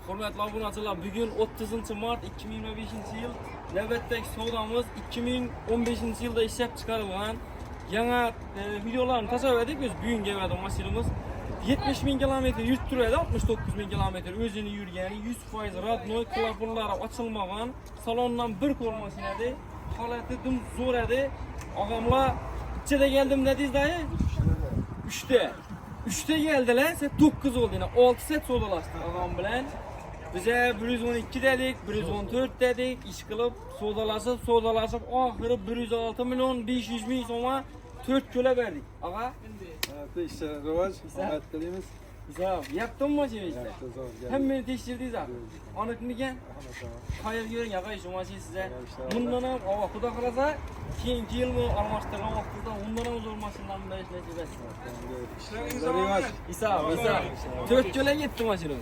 Hürmetli obunachilar, bugün 30 Mart 2025 yıl navbatdagi savdamiz 2015 yılda ishlab chiqarilgan yana videolarni tasavvur etdik biz. Bugun keladi mashinamiz 70 bin kilometre yurib turadi, 69 bin kilometre o'zini yurgani, 100% radnoy, klapanlari ochilmagan, salondan bir ko'l mashinada, holati dum zo'r edi. Og'amlar ichida keldim dedingiz-da? 3'te geldiler, sen 9 oldu yine. 6 set sodalaştık ağam bilen. Bize 112 dedik, 114 dedik, iş kılıp sodalaşıp ahırı 106 milyon 500 bin sonra 4 köle verdik. Ağa? Evet, işte rövaj, evet dediğimiz. Güzel, yaptın mı maçını işte? Hem beni teşhirdiniz abi. Anık mı gen? Hayır görün ya şu maçı size. Bundan hem hava kuda kalasa, keyinki yıl mı almaştırgan vaxtında bundan hem zor maçından beş nece besin. İşleriniz İsa, 4 köle gitti maçını.